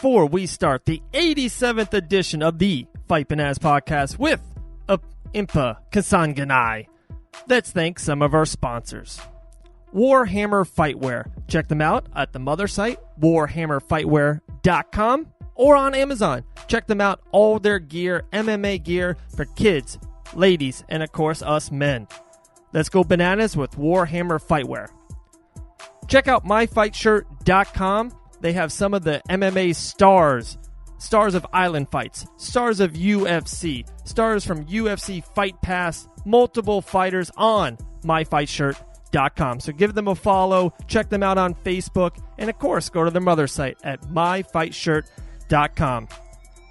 before we start the 87th edition of the Fight Bananas podcast with Impa Kasanganay, let's thank some of our sponsors. Warhammer Fightwear. Check them out at the mother site, warhammerfightwear.com, or on Amazon. Check them out, all their gear, MMA gear for kids, ladies, and of course us men. Let's go bananas with Warhammer Fightwear. Check out myfightshirt.com. They have some of the MMA stars of Island Fights, stars of UFC, stars from UFC Fight Pass, multiple fighters on myfightshirt.com. So give them a follow, check them out on Facebook, and of course, go to their mother site at myfightshirt.com.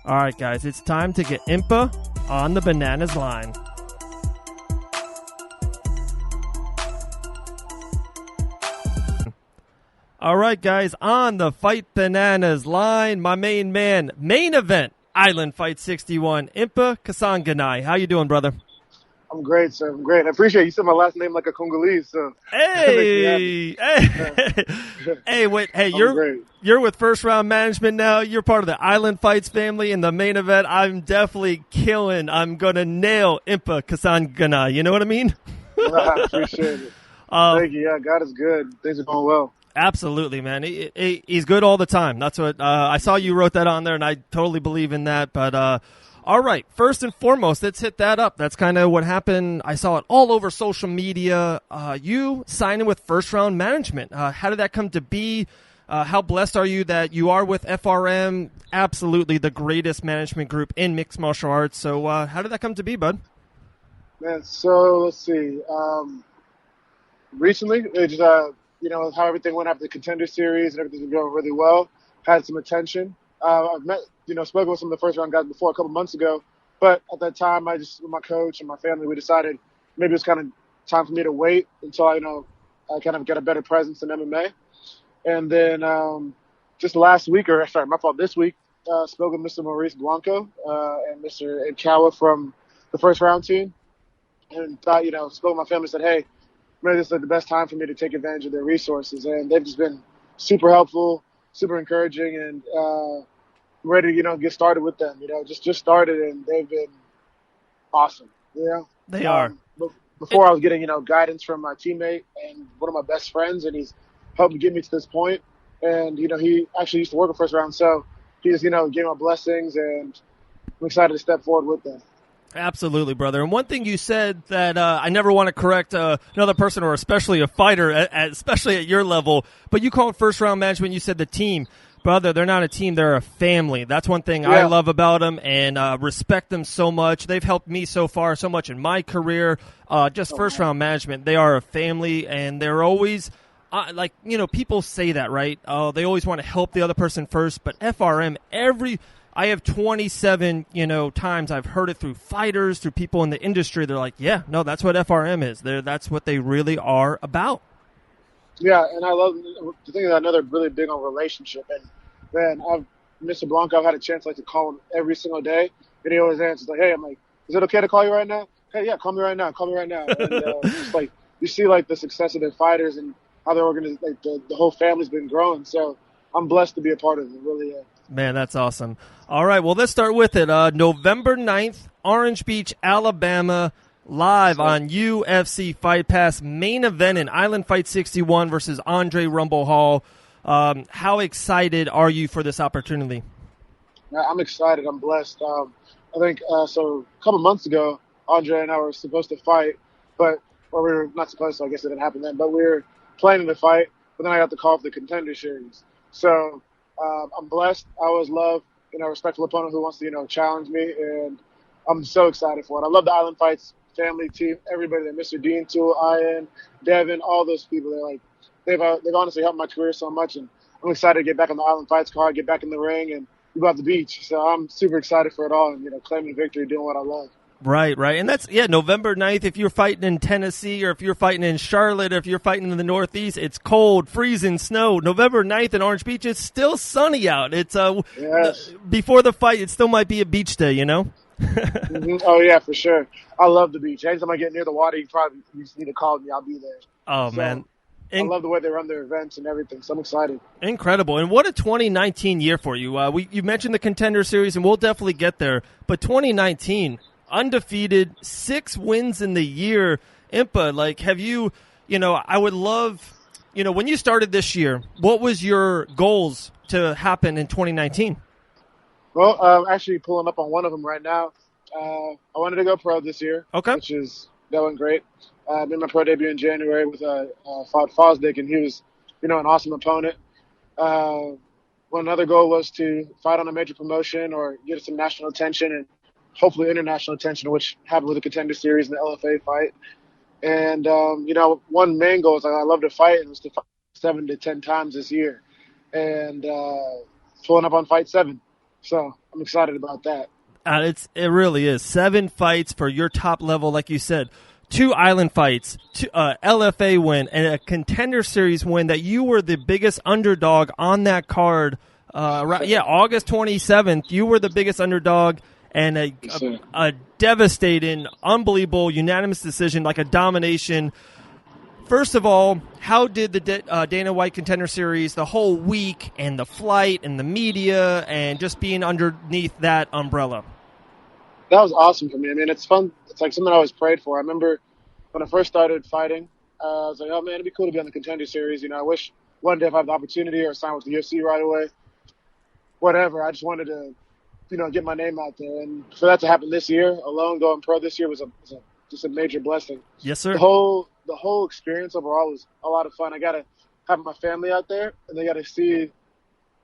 All right, guys, it's time to get Impa on the bananas line. All right, guys, on the Fight Bananas line, my main man, main event, Island Fight 61, Impa Kasanganay. How you doing, brother? I'm great, sir. I'm great. I appreciate you said my last name like a Congolese. So hey, wait, hey, you're with First Round Management now. You're part of the Island Fights family. In the main event, I'm definitely killing. I'm gonna nail Impa Kasanganay. You know what I mean? I appreciate it. Thank you. Yeah, God is good. Things are going well. Absolutely, man. He's good all the time. That's what I saw you wrote that on there, and I totally believe in that. But all right, first and foremost, let's hit that up. That's kind of what happened. I saw it all over social media. You signing with First Round Management. How did that come to be? How blessed are you that you are with FRM? Absolutely the greatest management group in mixed martial arts. So how did that come to be, bud? Man, so let's see. Recently, it just how everything went after the Contender Series and everything's been going really well. Had some attention. I've met, spoken with some of the first round guys before a couple months ago, but at that time, with my coach and my family, we decided maybe it was kind of time for me to wait until I kind of get a better presence in MMA. And then just last week, this week, spoke with Mr. Maurice Blanco and Mr. Nkawa from the first round team, and thought, spoke with my family, said, hey, maybe this is the best time for me to take advantage of their resources. And they've just been super helpful, super encouraging, and I'm ready to, get started with them. Just started, and they've been awesome. They are. Before I was getting, guidance from my teammate and one of my best friends, and he's helped me get me to this point. And, he actually used to work at First Round, so he just, gave my blessings, and I'm excited to step forward with them. Absolutely, brother. And one thing you said that I never want to correct another person, or especially a fighter, especially at your level, but you called First Round Management, you said the team. Brother, they're not a team, they're a family. That's one thing I love about them, and respect them so much. They've helped me so far, so much in my career. First Round Management, they are a family, and they're always people say that, right? Oh, they always want to help the other person first, but FRM, I have 27, times I've heard it through fighters, through people in the industry. They're like, yeah, no, that's what FRM is. That's what they really are about. Yeah, and I love the thing that another really big on relationship. And man, Mr. Blanco, I've had a chance to call him every single day, and he always answers like, hey, I'm like, is it okay to call you right now? Hey, yeah, call me right now. And just you see the success of their fighters and how their organization, the whole family's been growing. So I'm blessed to be a part of it. Really. Man, that's awesome. All right, well, let's start with it. November 9th, Orange Beach, Alabama, live on UFC Fight Pass, main event in Island Fight 61 versus Andre Rumble Hall. How excited are you for this opportunity? I'm excited. I'm blessed. I think so. A couple months ago, Andre and I were supposed to fight, we were not supposed to. I guess it didn't happen then. But we were planning to fight. But then I got the call for the Contender Series. So I'm blessed. I always love a respectful opponent who wants to challenge me, and I'm so excited for it. I love the Island Fights family team, everybody there, Mr. Dean, Tool, Ian, Devin, all those people. They've honestly helped my career so much, and I'm excited to get back on the Island Fights card, get back in the ring, and go out the beach. So I'm super excited for it all, and claiming victory, doing what I love. Right. And that's, November 9th, if you're fighting in Tennessee or if you're fighting in Charlotte or if you're fighting in the Northeast, it's cold, freezing, snow. November 9th in Orange Beach, it's still sunny out. It's before the fight, it still might be a beach day, Mm-hmm. Oh, yeah, for sure. I love the beach. Anytime I get near the water, you just need to call me. I'll be there. Oh, so, man. I love the way they run their events and everything. So I'm excited. Incredible. And what a 2019 year for you. You mentioned the Contender Series, and we'll definitely get there. But 2019, undefeated, 6 wins in the year. Impa, like, have you, I would love, when you started this year, what was your goals to happen in 2019? Well, I'm actually pulling up on one of them right now. I wanted to go pro this year, okay, that went great. I made my pro debut in January with fought Fosdick, and he was, an awesome opponent. Well, another goal was to fight on a major promotion or get some national attention and hopefully international attention, which happened with the Contender Series and the LFA fight. And, one main goal is I love to fight, and it was to fight 7 to 10 times this year. And pulling up on fight 7. So I'm excited about that. It really is. 7 fights for your top level, like you said. 2 island fights, 2 LFA win, and a Contender Series win that you were the biggest underdog on that card. August 27th, you were the biggest underdog, and a devastating, unbelievable, unanimous decision, like a domination. First of all, how did the Dana White Contender Series, the whole week, and the flight, and the media, and just being underneath that umbrella? That was awesome for me. I mean, it's fun. It's like something I always prayed for. I remember when I first started fighting, I was like, oh, man, it'd be cool to be on the Contender Series. I wish one day if I have the opportunity or sign with the UFC right away, whatever. I just wanted to, get my name out there. And for that to happen this year, alone going pro this year was just a major blessing. Yes, sir. The whole experience overall was a lot of fun. I got to have my family out there, and they got to see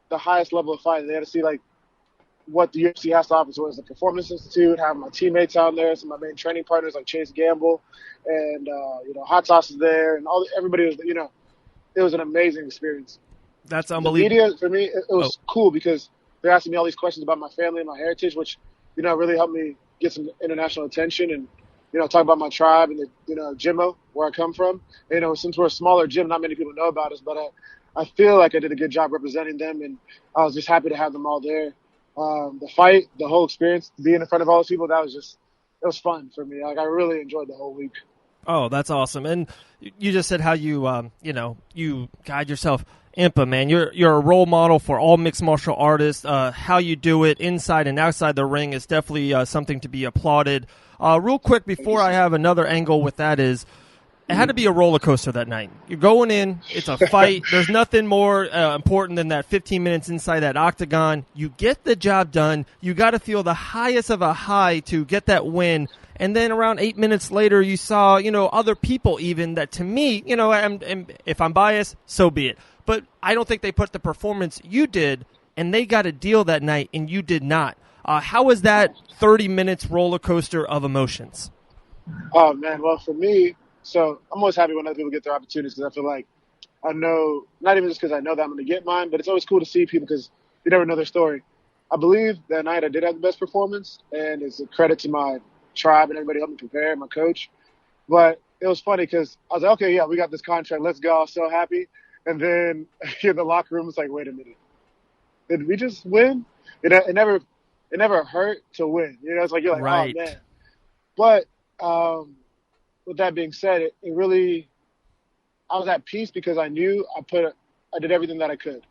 the highest level of fighting. They got to see, like, what the UFC has to offer. So it was the Performance Institute, having my teammates on there, some of my main training partners like Chase Gamble, and Hot Sauce is there, and everybody was, it was an amazing experience. That's unbelievable. The media for me, it was cool because they're asking me all these questions about my family and my heritage, which really helped me get some international attention and talk about my tribe and the Jimmo where I come from. Since we're a smaller gym, not many people know about us, but I feel like I did a good job representing them, and I was just happy to have them all there. The fight, the whole experience, being in front of all those people, it was fun for me. Like, I really enjoyed the whole week. Oh, that's awesome. And you just said how you, you guide yourself. Impa, man, you're a role model for all mixed martial artists. How you do it inside and outside the ring is definitely something to be applauded. Real quick, before I have another angle with that is, it had to be a roller coaster that night. You're going in, it's a fight. There's nothing more important than that 15 minutes inside that octagon. You get the job done. You got to feel the highest of a high to get that win. And then around 8 minutes later, you saw, other people even that to me, and if I'm biased, so be it. But I don't think they put the performance you did, and they got a deal that night, and you did not. How was that 30 minutes roller coaster of emotions? Oh, man. Well, for me, so I'm always happy when other people get their opportunities because I feel like I know, not even just because I know that I'm going to get mine, but it's always cool to see people because you never know their story. I believe that night I did have the best performance, and it's a credit to my tribe and everybody helped me prepare, my coach. But it was funny because I was like, okay, yeah, we got this contract. Let's go. I was so happy. And then in the locker room, it's like, wait a minute. Did we just win? It never hurt to win. It's like, you're like, right. Oh, man. But with that being said, it really, I was at peace because I knew I did everything that I could.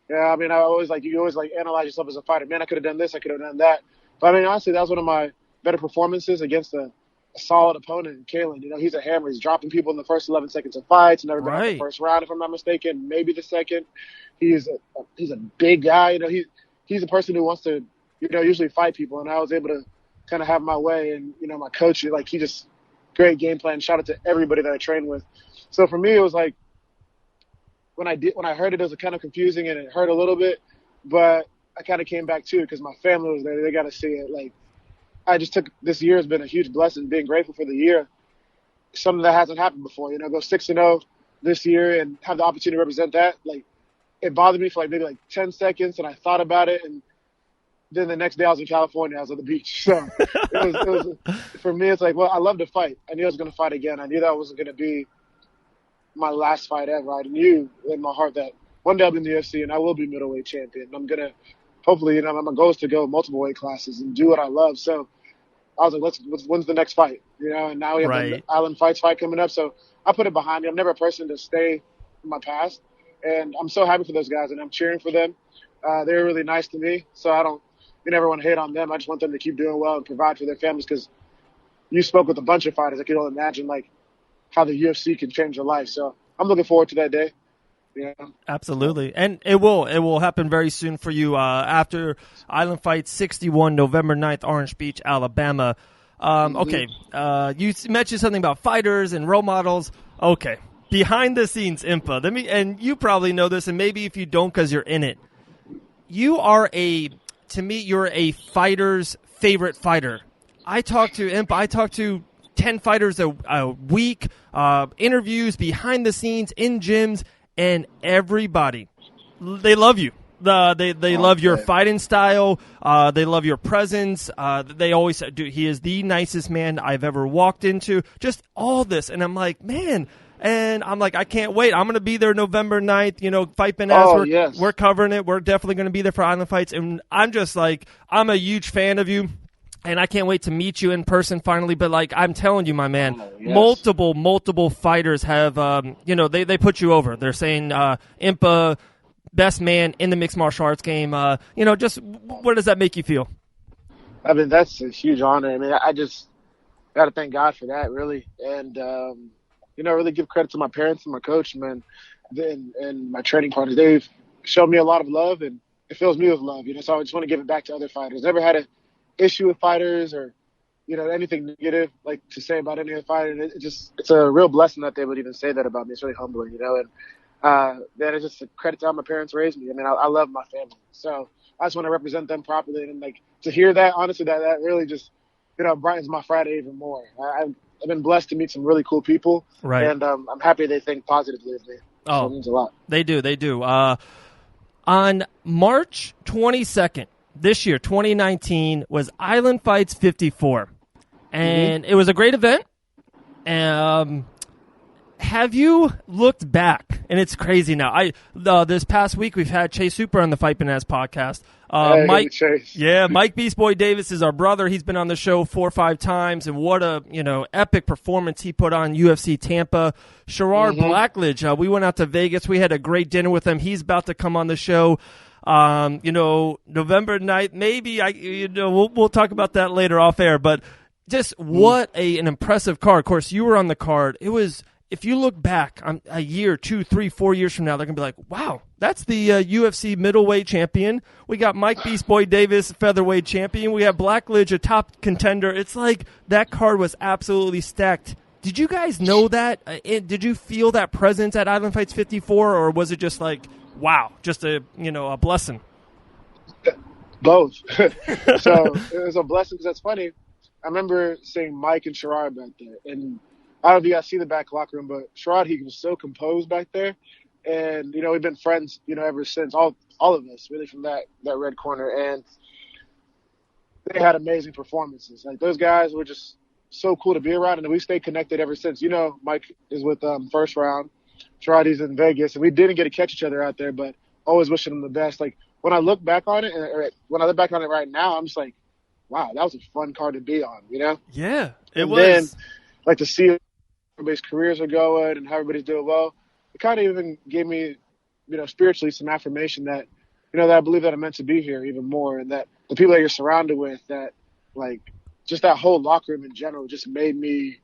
Yeah, I mean, you always analyze yourself as a fighter. Man, I could have done this, I could have done that. But I mean, honestly, that was one of my better performances against a solid opponent, Kalen. He's a hammer. He's dropping people in the first 11 seconds of fights. Never been out the first round, if I'm not mistaken. Maybe the second. He's a big guy. He's a person who wants to, usually fight people. And I was able to kind of have my way. And my coach, he just great game plan. Shout out to everybody that I trained with. So for me, it was like when I heard it was kind of confusing and it hurt a little bit, but I kind of came back to it because my family was there. They got to see it. Like, I just took this year has been a huge blessing. Being grateful for the year, something that hasn't happened before. Go 6-0 this year and have the opportunity to represent that. Like, it bothered me for maybe 10 seconds, and I thought about it, and then the next day I was in California. I was on the beach. So it was for me. It's like, well, I love to fight. I knew I was going to fight again. I knew that wasn't going to be my last fight ever. I knew in my heart that one day I'll be in the UFC and I will be middleweight champion. I'm going to, hopefully, my goal is to go multiple weight classes and do what I love. So I was like, when's the next fight? And now we have the Island Fights fight coming up. So I put it behind me. I'm never a person to stay in my past. And I'm so happy for those guys, and I'm cheering for them. They were really nice to me, so you never want to hate on them. I just want them to keep doing well and provide for their families, because you spoke with a bunch of fighters. I can only imagine like how the UFC can change your life. So I'm looking forward to that day. Yeah. Absolutely. And it will happen very soon for you after Island Fight 61, November 9th, Orange Beach, Alabama. Okay, you mentioned something about fighters and role models. Okay, behind the scenes, Impa. And you probably know this, and maybe if you don't because you're in it. You're a fighter's favorite fighter. I talk to Impa. I talk to 10 fighters a week, interviews, behind the scenes, in gyms, and everybody, they love you. They love your fighting style. They love your presence. They always do. He is the nicest man I've ever walked into. Just all this. And I'm like, man. And I'm like, I can't wait. I'm going to be there November 9th. Fight Bananas. We're covering it. We're definitely going to be there for Island Fights. And I'm just like, I'm a huge fan of you. And I can't wait to meet you in person finally. But, like, I'm telling you, my man, multiple fighters have, they put you over. They're saying Impa, best man in the mixed martial arts game. Just what does that make you feel? I mean, that's a huge honor. I mean, I just got to thank God for that, really. And, really give credit to my parents and my coach, man, and my training partners. They've shown me a lot of love, and it fills me with love. So I just want to give it back to other fighters. Never had an issue with fighters or, anything negative like to say about any other fighter. It's a real blessing that they would even say that about me. It's really humbling, and that is just a credit to how my parents raised me. I mean, I love my family, so I just want to represent them properly. And like to hear that, honestly, that really just brightens my Friday even more. I've been blessed to meet some really cool people, right? And I'm happy they think positively of me. So it means a lot. They do. On March 22nd this year, 2019, was Island Fights 54, and it was a great event. Have you looked back? And it's crazy now. This past week we've had Chase Super on the Fight Bananas podcast. Mike Beast Boy Davis is our brother. He's been on the show 4 or 5 times, and what a epic performance he put on UFC Tampa. Sherrard Blackledge, we went out to Vegas. We had a great dinner with him. He's about to come on the show. November 9th, maybe we'll talk about that later off air. But just what an impressive card. Of course, you were on the card. It was. If you look back on a year, 2, 3, 4 years from now, they're going to be like, wow, that's the UFC middleweight champion. We got Mike Beast Boy Davis, featherweight champion. We have Blackledge, a top contender. It's like that card was absolutely stacked. Did you guys know that? Did you feel that presence at Island Fights 54, or was it just like, wow, just a blessing? Both. So it was a blessing because that's funny. I remember seeing Mike and Sherrard back there, and I don't know if you guys see the back locker room, but Sherrod, he was so composed back there. And, we've been friends, ever since, all of us, really, from that red corner. And they had amazing performances. Like, those guys were just so cool to be around, and we stayed connected ever since. Mike is with First Round. Sherrod, he's in Vegas, and we didn't get to catch each other out there, but always wishing him the best. Like, when I look back on it, right now, I'm just like, wow, that was a fun card to be on, Yeah, it was. Then, like, to see everybody's careers are going and how everybody's doing well, it kind of even gave me, spiritually some affirmation that, that I believe that I'm meant to be here even more, and that the people that you're surrounded with, that, like, just that whole locker room in general just made me,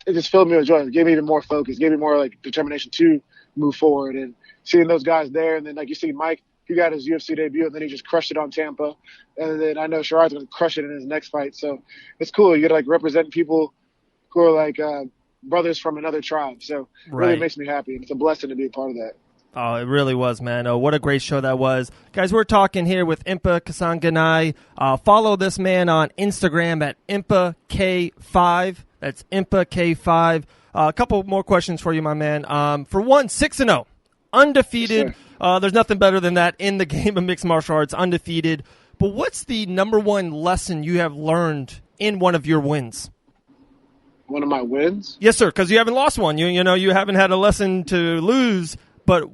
it just filled me with joy. It gave me even more focus, gave me more, like, determination to move forward. And seeing those guys there, and then, like, you see Mike, he got his UFC debut, and then he just crushed it on Tampa. And then I know Sherrod's going to crush it in his next fight. So it's cool. You got to, like, represent people who are like brothers from another tribe. So it really makes me happy. And it's a blessing to be a part of that. Oh, it really was, man. Oh, what a great show that was. Guys, we're talking here with Impa Kasanganay. Follow this man on Instagram at Impa K5. That's Impa K5. A couple more questions for you, my man. For one, 6-0. Undefeated. Yes, there's nothing better than that in the game of mixed martial arts. Undefeated. But what's the number one lesson you have learned in one of your wins? One of my wins? Yes, sir, because you haven't lost one. You haven't had a lesson to lose, but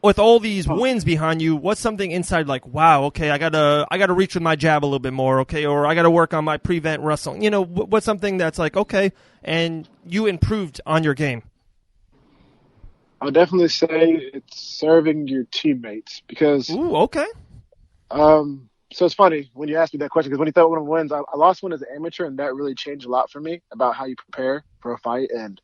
with all these wins behind you, what's something inside like, wow, okay, I gotta reach with my jab a little bit more, okay, or I gotta work on my prevent wrestling. What's something that's like, okay, and you improved on your game? I'll definitely say it's serving your teammates because Ooh, okay. so it's funny when you asked me that question because when you thought one of the wins, I lost one as an amateur, and that really changed a lot for me about how you prepare for a fight. And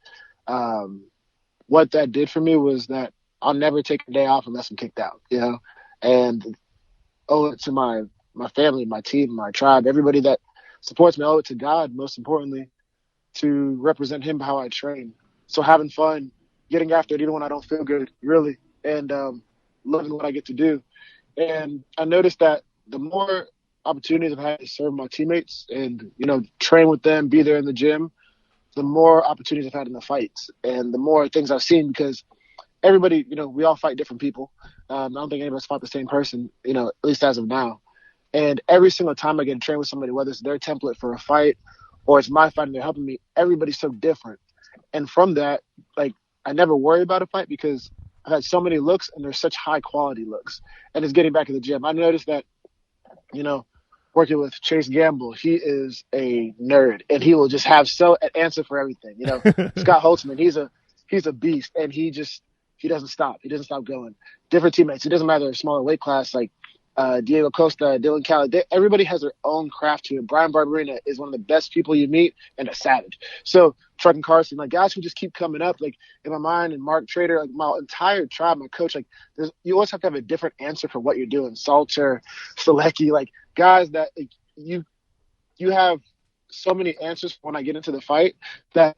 what that did for me was that I'll never take a day off unless I'm kicked out, you know, and owe it to my family, my team, my tribe, everybody that supports me. I owe it to God, most importantly, to represent Him how I train. So having fun, getting after it, even when I don't feel good, really, and loving what I get to do. And I noticed that the more opportunities I've had to serve my teammates and, you know, train with them, be there in the gym, the more opportunities I've had in the fights and the more things I've seen because everybody, you know, we all fight different people. I don't think any of us fought the same person, you know, at least as of now. And every single time I get to train with somebody, whether it's their template for a fight or it's my fight and they're helping me, everybody's so different. And from that, like, I never worry about a fight because I've had so many looks and they're such high quality looks. And it's getting back to the gym. I noticed that, you know, working with Chase Gamble, he is a nerd and he will just have an answer for everything. You know, Scott Holtzman, he's a beast and he doesn't stop. He doesn't stop going. Different teammates. It doesn't matter a smaller weight class like Diego Costa, Dylan Cali. Everybody has their own craft to it. Brian Barberina is one of the best people you meet and a savage. So Truck and Carson, like guys who just keep coming up, like in my mind, and Mark Trader, like my entire tribe, my coach, like you always have to have a different answer for what you're doing. Salter, Selecki, like guys that like, you have so many answers when I get into the fight that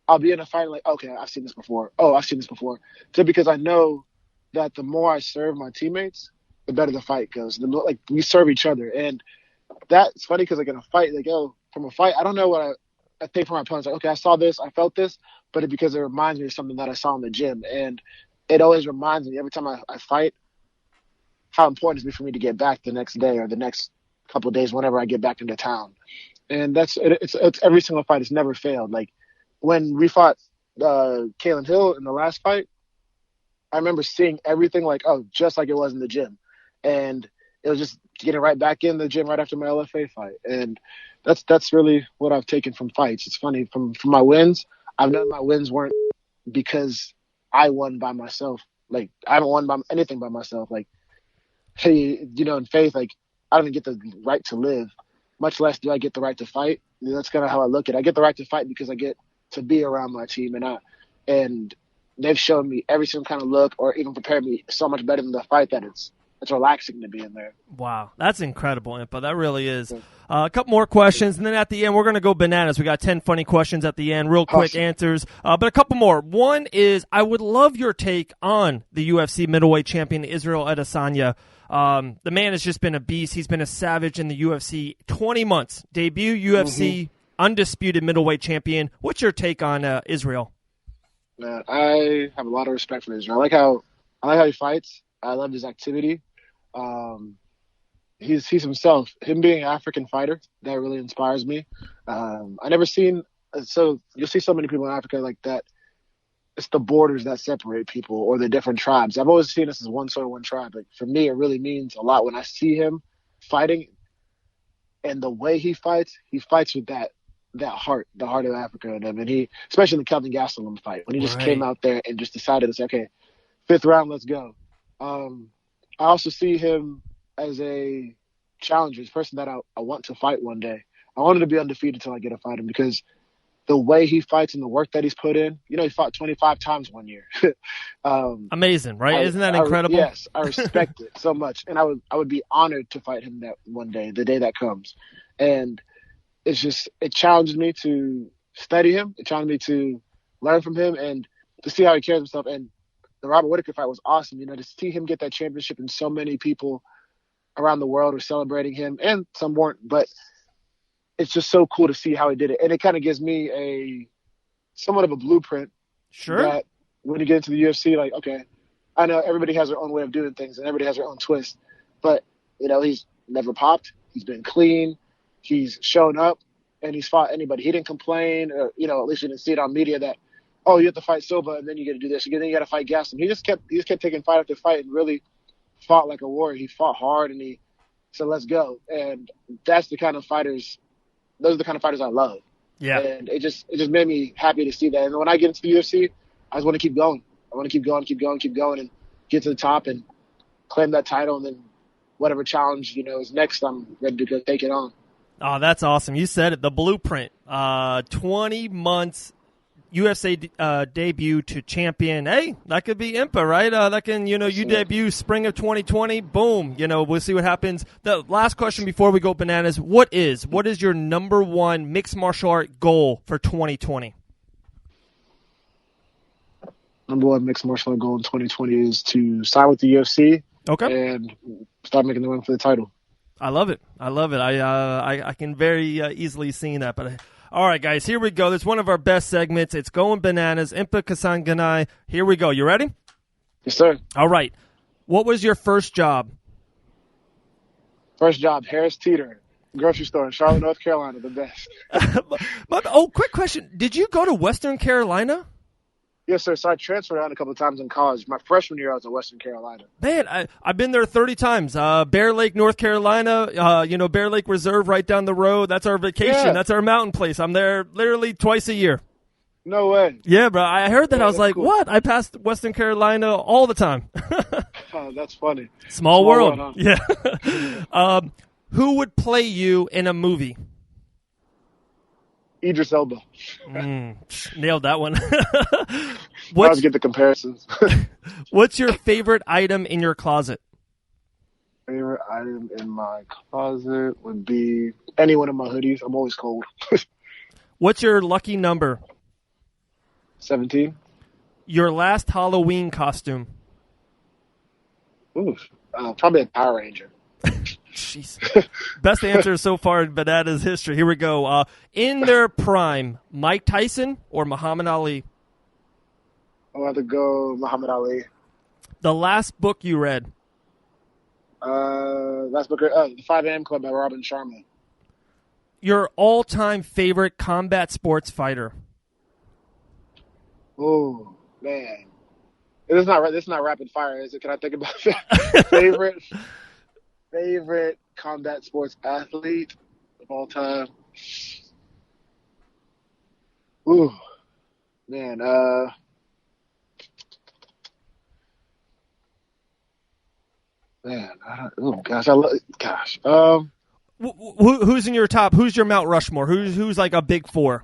I'll be in a fight like, okay, I've seen this before. Oh, I've seen this before. So because I know that the more I serve my teammates, the better the fight goes. The more, like we serve each other, and that's funny because like in a fight, like from a fight, I don't know what I think from my opponents. Like, okay, I saw this, I felt this, but because it reminds me of something that I saw in the gym, and it always reminds me every time I fight how important it is for me to get back the next day or the next couple of days whenever I get back into town. And it's every single fight. It's never failed. Like when we fought Kalen Hill in the last fight, I remember seeing everything like, oh, just like it was in the gym. And it was just getting right back in the gym right after my LFA fight. And that's really what I've taken from fights. It's funny, from my wins, I've known my wins weren't because I won by myself. Like, I haven't won by anything by myself. Like, hey, you know, in faith, like, I don't even get the right to live, much less do I get the right to fight. You know, that's kind of how I look at it. I get the right to fight because I get to be around my team, and they've shown me every single kind of look or even prepared me so much better than the fight that it's relaxing to be in there. Wow, that's incredible, Impa. That really is. A couple more questions, and then at the end, we're going to go bananas. We got 10 funny questions at the end, real quick Awesome. answers, but a couple more. One is, I would love your take on the UFC middleweight champion, Israel Adesanya. The man has just been a beast. He's been a savage in the UFC. 20 months. Debut UFC, undisputed middleweight champion. What's your take on Israel? Man, I have a lot of respect for Israel. I like how he fights. I love his activity. He's himself. Him being an African fighter, that really inspires me. I never seen so you'll see so many people in Africa like that. It's the borders that separate people or the different tribes. I've always seen us as one soil, one tribe. Like for me, it really means a lot when I see him fighting, and the way he fights with that heart, the heart of Africa in him. And he, especially in the Kelvin Gastelum fight, when he just came out there and just decided to say, okay, 5th round, let's go. I also see him as a challenger, as a person that I want to fight one day. I want him to be undefeated until I get to fight him because the way he fights and the work that he's put in, you know, he fought 25 times one year. Amazing, right? Isn't that incredible? Yes, I respect it so much. And I would be honored to fight him that one day, the day that comes. And it challenged me to study him. It challenged me to learn from him and to see how he carries himself. And the Robert Whittaker fight was awesome. You know, to see him get that championship and so many people around the world are celebrating him and some weren't, but it's just so cool to see how he did it. And it kind of gives me a somewhat of a blueprint. Sure. That when you get into the UFC, like, okay, I know everybody has their own way of doing things and everybody has their own twist, but you know, he's never popped. He's been clean. He's shown up and he's fought anybody. He didn't complain, or, you know, at least you didn't see it on media that, oh, you have to fight Silva and then you got to do this. Then you got to fight Gastelum. He just kept taking fight after fight and really fought like a warrior. He fought hard and he said, let's go. And that's the kind of fighters, those are the kind of fighters I love. Yeah. And it just made me happy to see that. And when I get into the UFC, I just want to keep going. I want to keep going, and get to the top and claim that title, and then whatever challenge, is next, I'm ready to go take it on. Oh, that's awesome. You said it, the blueprint. 20 months UFC debut to champion. Hey, that could be Impa, right? That can, you debut spring of 2020. Boom. We'll see what happens. The last question before we go bananas, what is your number one mixed martial art goal for 2020? Number one mixed martial art goal in 2020 is to sign with the UFC. Okay. And start making the run for the title. I love it. I can very easily see that. But all right, guys, here we go. This is one of our best segments. It's Going Bananas. Impa Kasanganay. Here we go. You ready? Yes, sir. All right. What was your first job? First job, Harris Teeter, grocery store in Charlotte, North Carolina, the best. Quick question. Did you go to Western Carolina? Yes, sir. So I transferred out a couple of times in college. My freshman year, I was in Western Carolina. Man, I've been there 30 times. Bear Lake, North Carolina, Bear Lake Reserve right down the road. That's our vacation. Yeah. That's our mountain place. I'm there literally twice a year. No way. Yeah, bro. I heard that. I was like, cool. What? I passed Western Carolina all the time. Oh, that's funny. Small world. Huh? Yeah. Who would play you in a movie? Idris Elba. Nailed that one. I always get the comparisons. What's your favorite item in your closet? Favorite item in my closet would be any one of my hoodies. I'm always cold. What's your lucky number? 17. Your last Halloween costume? Ooh, probably a Power Ranger. Jeez. Best answer so far in Bananas history. Here we go. In their prime, Mike Tyson or Muhammad Ali? I'll have to go Muhammad Ali. The last book you read? Last book, The 5 A.M. Club by Robin Sharma. Your all-time favorite combat sports fighter? Oh, man. This is not rapid fire, is it? Can I think about that? Favorite combat sports athlete of all time? Ooh, man. Who's in your top? Who's your Mount Rushmore? Who's like a big four?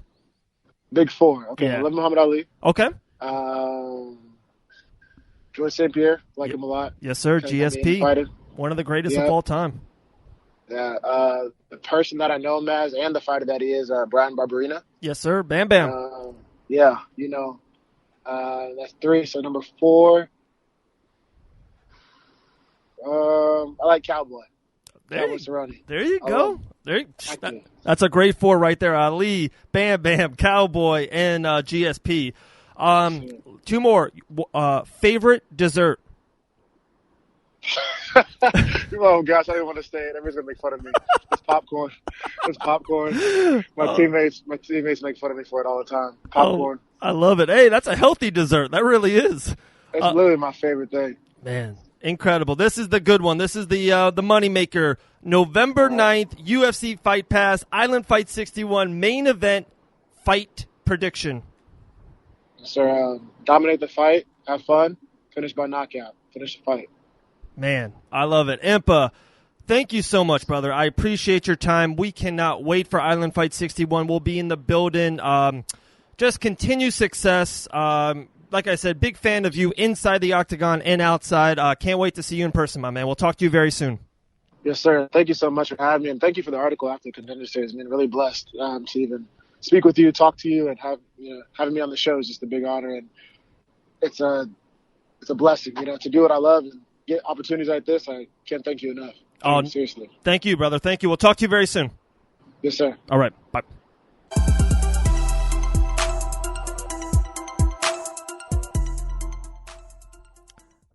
Big four. Okay, Yeah. I love Muhammad Ali. Okay. George St. Pierre, like him a lot. Yes, sir. GSP, one of the greatest of all time. Yeah. The person that I know him as and the fighter that he is, Brian Barberina. Yes, sir. Bam Bam. Yeah, that's 3. So number 4. I like Cowboy. Cowboy Cerrone. There you go. That's a great 4 right there. Ali, Bam Bam, Cowboy, and GSP. 2 more. Favorite dessert? Oh gosh, I didn't want to say it. Everybody's gonna make fun of me. It's popcorn. My teammates make fun of me for it all the time. Popcorn. Oh, I love it. Hey, that's a healthy dessert. That really is. It's literally my favorite thing. Man, incredible. This is the good one. This is the moneymaker. November 9th, UFC Fight Pass, Island Fight 61, main event, fight prediction. So, dominate the fight, have fun, finish by knockout, finish the fight. Man, I love it. Impa, thank you so much, brother. I appreciate your time. We cannot wait for Island Fight 61. We'll be in the building. Just continue success. Like I said, big fan of you inside the octagon and outside. Can't wait to see you in person, my man. We'll talk to you very soon. Yes, sir. Thank you so much for having me, and thank you for the article after the Contender Series. I've been really blessed to even speak with you, talk to you, and having me on the show is just a big honor, and it's a blessing, to do what I love and get opportunities like this. I can't thank you enough. Seriously. Thank you, brother. Thank you. We'll talk to you very soon. Yes, sir. All right. Bye.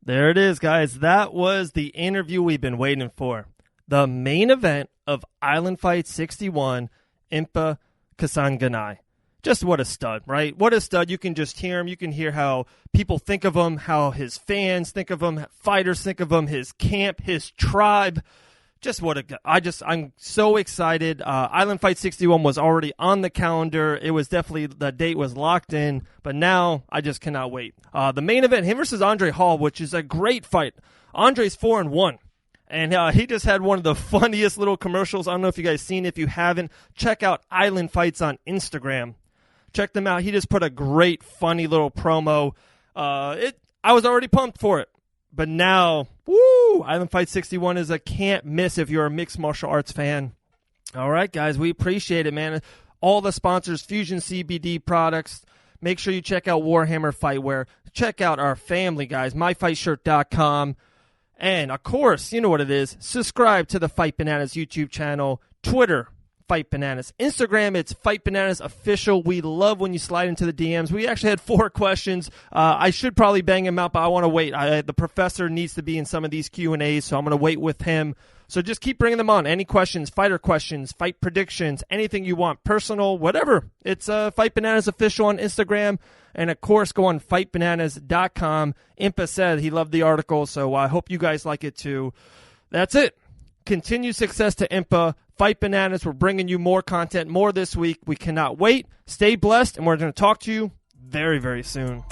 There it is, guys. That was the interview we've been waiting for. The main event of Island Fight 61, Impa Kasanganay. Just what a stud, right? What a stud. You can just hear him. You can hear how people think of him, how his fans think of him, fighters think of him, his camp, his tribe. I'm so excited. Island Fight 61 was already on the calendar. It was definitely, the date was locked in, but now I just cannot wait. The main event, him versus Andre Hall, which is a great fight. Andre's 4-1. And he just had one of the funniest little commercials. I don't know if you guys seen it. If you haven't, check out Island Fights on Instagram. Check them out. He just put a great, funny little promo. I was already pumped for it. But now, woo, Island Fight 61 is a can't miss if you're a mixed martial arts fan. All right, guys, we appreciate it, man. All the sponsors, Fusion CBD products. Make sure you check out Warhammer Fightwear. Check out our family, guys, myfightshirt.com. And, of course, you know what it is. Subscribe to the Fight Bananas YouTube channel. Twitter, Fight Bananas. Instagram, it's Fight Bananas Official. We love when you slide into the DMs. We actually had 4 questions. I should probably bang him out, but I want to wait. The professor needs to be in some of these Q&As, so I'm going to wait with him. So just keep bringing them on. Any questions, fighter questions, fight predictions, anything you want, personal, whatever. It's Fight Bananas Official on Instagram. And, of course, go on fightbananas.com. Impa said he loved the article, so I hope you guys like it too. That's it. Continued success to Impa. Fight Bananas. We're bringing you more content, more this week. We cannot wait. Stay blessed, and we're going to talk to you very, very soon.